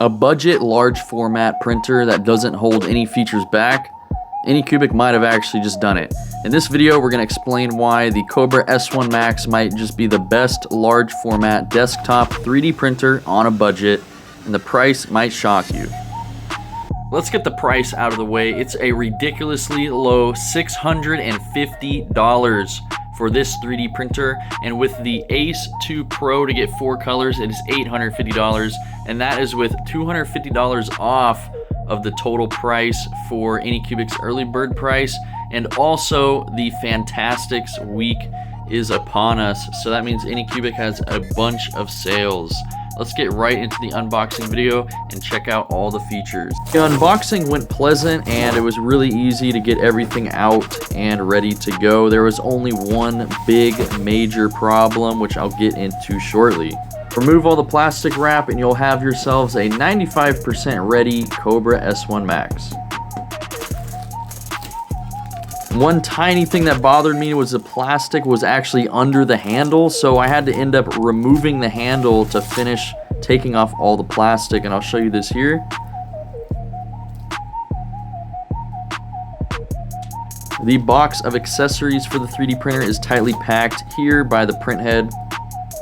A budget large format printer that doesn't hold any features back, Anycubic might have actually just done it. In this video, we're going to explain why the Kobra S1 Max might just be the best large format desktop 3D printer on a budget, and the price might shock you. Let's get the price out of the way. It's a ridiculously low $650 for this 3D printer, and with the Ace 2 Pro to get 4 colors, it is $850, and that is with $250 off of the total price for Anycubic's early bird price, and also the Fantastics week is upon us, so that means Anycubic has a bunch of sales. Let's get right into the unboxing video and check out all the features. The unboxing went pleasant, and it was really easy to get everything out and ready to go. There was only one big major problem, which I'll get into shortly. Remove all the plastic wrap and you'll have yourselves a 95% ready Kobra S1 Max. One tiny thing that bothered me was the plastic was actually under the handle, so I had to end up removing the handle to finish taking off all the plastic, and I'll show you this here. The box of accessories for the 3D printer is tightly packed here by the print head.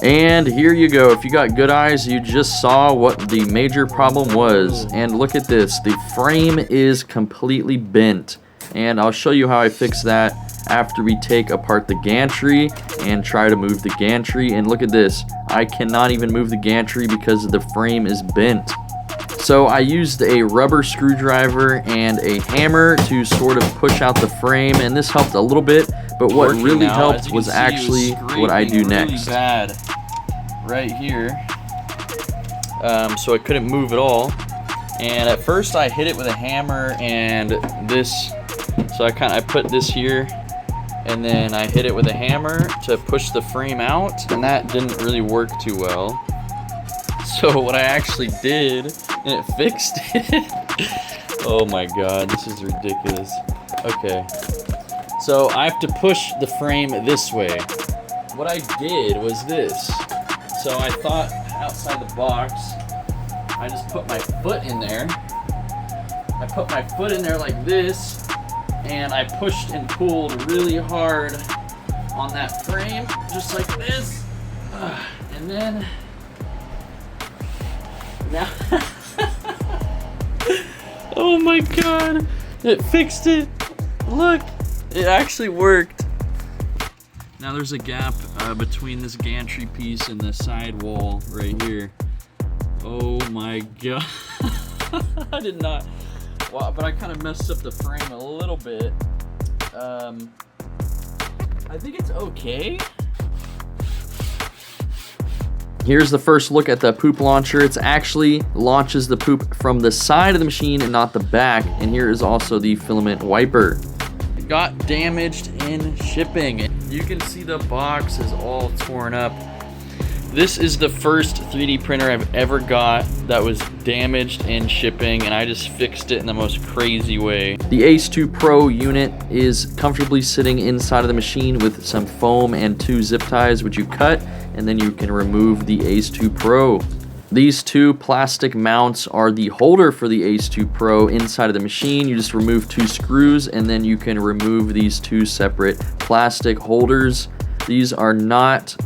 And here you go. If you got good eyes, you just saw what the major problem was. And look at this. The frame is completely bent. And I'll show you how I fix that after we take apart the gantry and try to move the gantry. And look at this. I cannot even move the gantry because the frame is bent. So I used a rubber screwdriver and a hammer to sort of push out the frame, and this helped a little bit, but what really helped was actually what I do next. Really bad right here. So I couldn't move at all. And at first I hit it with a hammer and this, so I put this here, and then I hit it with a hammer to push the frame out, and that didn't really work too well. So what I actually did, and it fixed it. Oh my god, this is ridiculous. Okay, so I have to push the frame this way. What I did was this. So I thought outside the box, I just put my foot in there. I put my foot in there like this, and I pushed and pulled really hard on that frame, just like this. And then, now, oh my god, it fixed it. Look, it actually worked. Now there's a gap between this gantry piece and the side wall right here. Oh my god. I did not, well, but I kind of messed up the frame a little bit. I think it's okay. Here's the first look at the poop launcher. It actually launches the poop from the side of the machine and not the back. And here is also the filament wiper. It got damaged in shipping. You can see the box is all torn up. This is the first 3D printer I've ever got that was damaged in shipping, and I just fixed it in the most crazy way. The Ace 2 Pro unit is comfortably sitting inside of the machine with some foam and 2 zip ties, which you cut, and then you can remove the Ace 2 Pro. These 2 plastic mounts are the holder for the Ace 2 Pro inside of the machine. You just remove 2 screws, and then you can remove these 2 separate plastic holders. These are not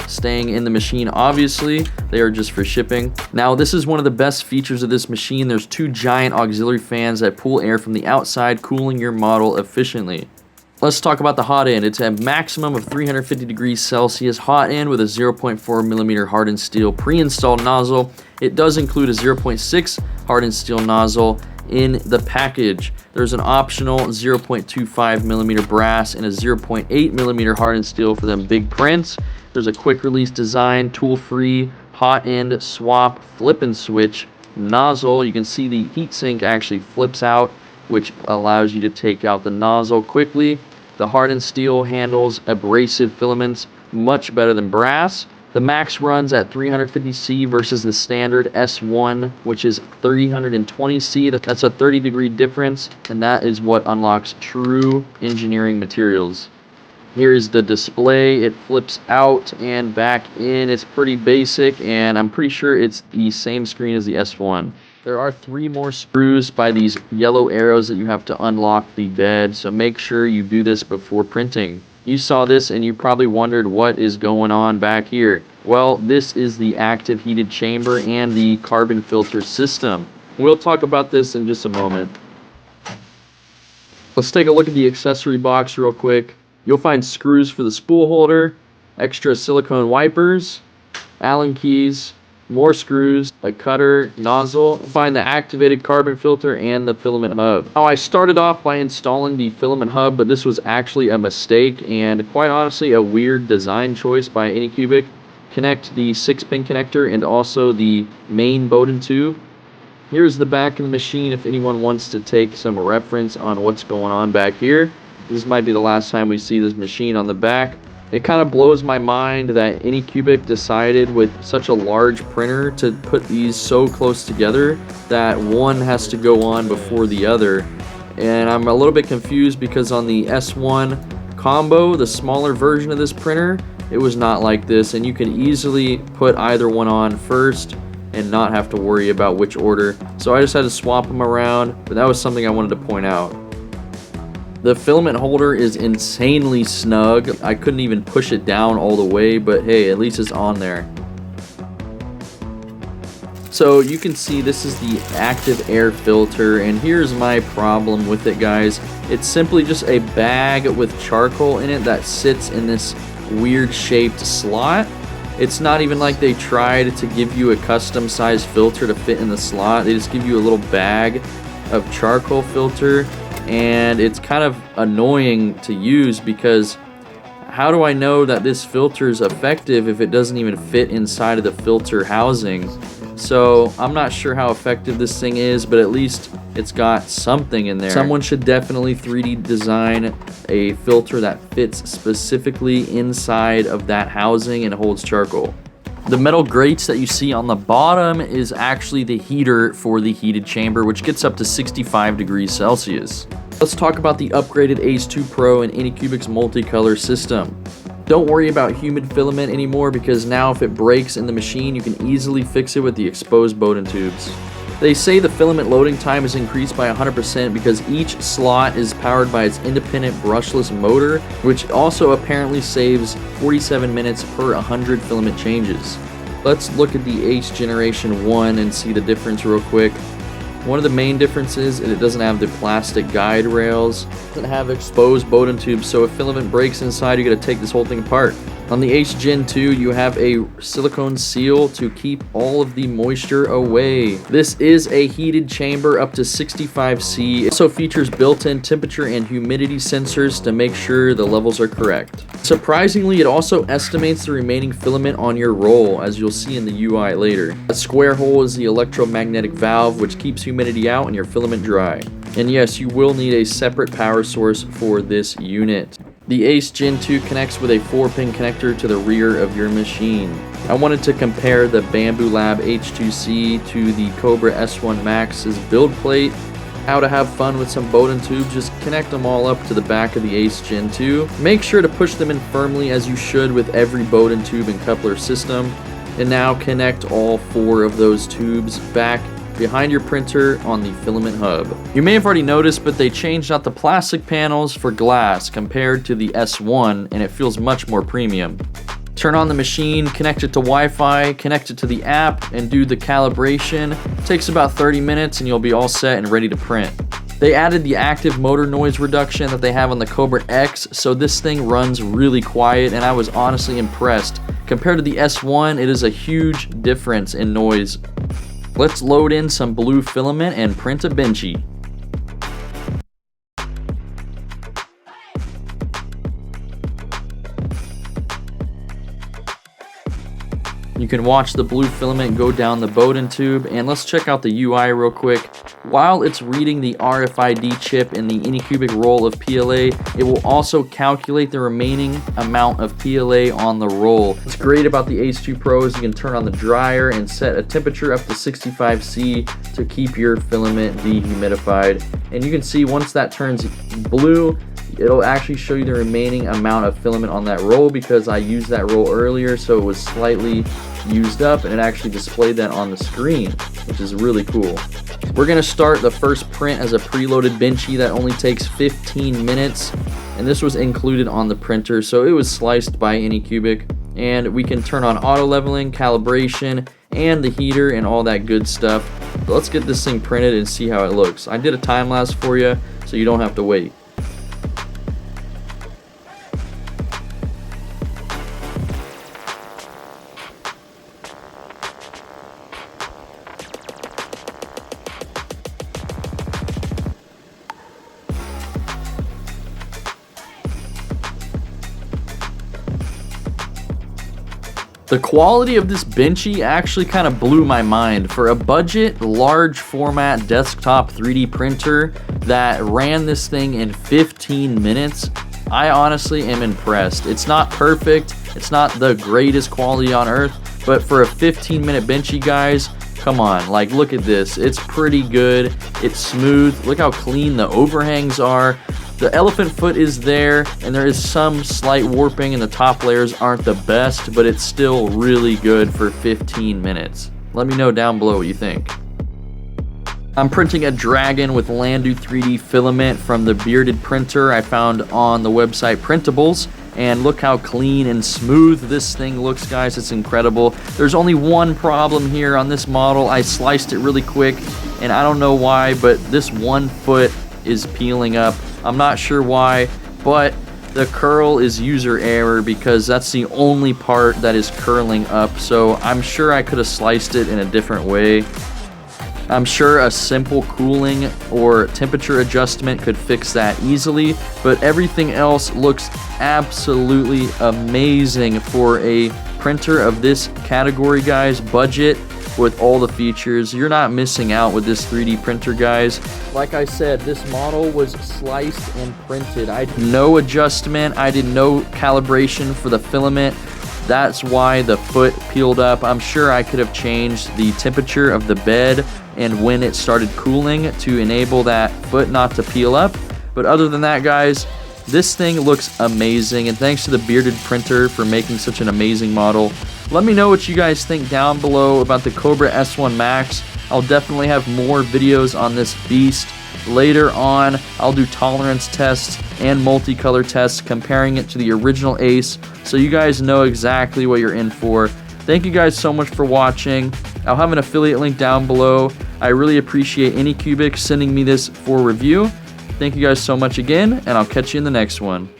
staying in the machine, obviously. They are just for shipping. Now, this is one of the best features of this machine. There's 2 giant auxiliary fans that pull air from the outside, cooling your model efficiently. Let's talk about the hot end. It's a maximum of 350 degrees Celsius hot end with a 0.4 millimeter hardened steel pre-installed nozzle. It does include a 0.6 hardened steel nozzle in the package. There's an optional 0.25 millimeter brass and a 0.8 millimeter hardened steel for them big prints. There's a quick release design, tool-free, hot end swap, flip and switch nozzle. You can see the heatsink actually flips out, which allows you to take out the nozzle quickly. The hardened steel handles abrasive filaments much better than brass. The Max runs at 350C versus the standard S1, which is 320C. That's a 30-degree difference, and that is what unlocks true engineering materials. Here is the display. It flips out and back in. It's pretty basic, and I'm pretty sure it's the same screen as the S1. There are 3 more screws by these yellow arrows that you have to unlock the bed, so make sure you do this before printing. You saw this and you probably wondered what is going on back here. Well, this is the active heated chamber and the carbon filter system. We'll talk about this in just a moment. Let's take a look at the accessory box real quick. You'll find screws for the spool holder, extra silicone wipers, Allen keys, more screws, a cutter, nozzle. Find the activated carbon filter and the filament hub. Now, I started off by installing the filament hub, but this was actually a mistake and quite honestly a weird design choice by Anycubic. Connect the 6-pin connector and also the main Bowden tube. Here's the back of the machine if anyone wants to take some reference on what's going on back here. This might be the last time we see this machine on the back. It kind of blows my mind that Anycubic decided with such a large printer to put these so close together that one has to go on before the other. And I'm a little bit confused because on the S1 combo, the smaller version of this printer, it was not like this, and you can easily put either one on first and not have to worry about which order. So I just had to swap them around, but that was something I wanted to point out. The filament holder is insanely snug. I couldn't even push it down all the way, but hey, at least it's on there. So you can see this is the active air filter, and here's my problem with it, guys. It's simply just a bag with charcoal in it that sits in this weird shaped slot. It's not even like they tried to give you a custom sized filter to fit in the slot. They just give you a little bag of charcoal filter, and it's kind of annoying to use because how do I know that this filter is effective if it doesn't even fit inside of the filter housing? So I'm not sure how effective this thing is, but at least it's got something in there. Someone should definitely 3D design a filter that fits specifically inside of that housing and holds charcoal. The metal grates that you see on the bottom is actually the heater for the heated chamber, which gets up to 65 degrees Celsius. Let's talk about the upgraded Ace 2 Pro and Anycubic's multicolor system. Don't worry about humid filament anymore because now if it breaks in the machine, you can easily fix it with the exposed Bowden tubes. They say the filament loading time is increased by 100% because each slot is powered by its independent brushless motor, which also apparently saves 47 minutes per 100 filament changes. Let's look at the Ace Generation 1 and see the difference real quick. One of the main differences is it doesn't have the plastic guide rails, it doesn't have exposed Bowden tubes, so if filament breaks inside, you gotta take this whole thing apart. On the Ace Gen 2, you have a silicone seal to keep all of the moisture away. This is a heated chamber up to 65°C. It also features built-in temperature and humidity sensors to make sure the levels are correct. Surprisingly, it also estimates the remaining filament on your roll, as you'll see in the UI later. A square hole is the electromagnetic valve, which keeps humidity out and your filament dry. And yes, you will need a separate power source for this unit. The Ace Gen 2 connects with a 4-pin connector to the rear of your machine. I wanted to compare the Bambu Lab H2C to the Kobra S1 Max's build plate. How to have fun with some Bowden tubes, just connect them all up to the back of the Ace Gen 2. Make sure to push them in firmly as you should with every Bowden tube and coupler system. And now connect all 4 of those tubes back behind your printer on the filament hub. You may have already noticed, but they changed out the plastic panels for glass compared to the S1, and it feels much more premium. Turn on the machine, connect it to Wi-Fi, connect it to the app, and do the calibration. It takes about 30 minutes and you'll be all set and ready to print. They added the active motor noise reduction that they have on the Kobra X, so this thing runs really quiet, and I was honestly impressed. Compared to the S1, it is a huge difference in noise. Let's load in some blue filament and print a Benchy. You can watch the blue filament go down the Bowden tube, and let's check out the UI real quick. While it's reading the RFID chip in the Anycubic roll of PLA, it will also calculate the remaining amount of PLA on the roll. What's great about the Ace 2 Pro is you can turn on the dryer and set a temperature up to 65°C to keep your filament dehumidified. And you can see once that turns blue, it'll actually show you the remaining amount of filament on that roll, because I used that roll earlier, so it was slightly used up, and it actually displayed that on the screen, which is really cool. We're going to start the first print as a preloaded Benchy that only takes 15 minutes, and this was included on the printer, so it was sliced by Anycubic. And we can turn on auto leveling, calibration, and the heater and all that good stuff. So let's get this thing printed and see how it looks. I did a time lapse for you, so you don't have to wait. The quality of this Benchy actually kind of blew my mind. For a budget, large format desktop 3D printer that ran this thing in 15 minutes, I honestly am impressed. It's not perfect, it's not the greatest quality on earth, but for a 15-minute Benchy, guys, come on, like, look at this. It's pretty good, it's smooth, look how clean the overhangs are. The elephant foot is there, and there is some slight warping, and the top layers aren't the best, but it's still really good for 15 minutes. Let me know down below what you think. I'm printing a dragon with Landu 3D filament from the bearded printer I found on the website Printables, and look how clean and smooth this thing looks, guys. It's incredible. There's only one problem here on this model. I sliced it really quick, and I don't know why, but this one foot is peeling up. I'm not sure why, but the curl is user error, because that's the only part that is curling up. So I'm sure I could have sliced it in a different way. I'm sure a simple cooling or temperature adjustment could fix that easily, but everything else looks absolutely amazing for a printer of this category, guys. Budget with all the features. You're not missing out with this 3D printer, guys. Like I said, this model was sliced and printed. I did no adjustment, I did no calibration for the filament. That's why the foot peeled up. I'm sure I could have changed the temperature of the bed and when it started cooling to enable that foot not to peel up. But other than that, guys, this thing looks amazing, and thanks to the bearded printer for making such an amazing model. Let me know what you guys think down below about the Kobra S1 Max. I'll definitely have more videos on this beast. Later on, I'll do tolerance tests and multicolor tests comparing it to the original Ace, so you guys know exactly what you're in for. Thank you guys so much for watching. I'll have an affiliate link down below. I really appreciate Anycubic sending me this for review. Thank you guys so much again, and I'll catch you in the next one.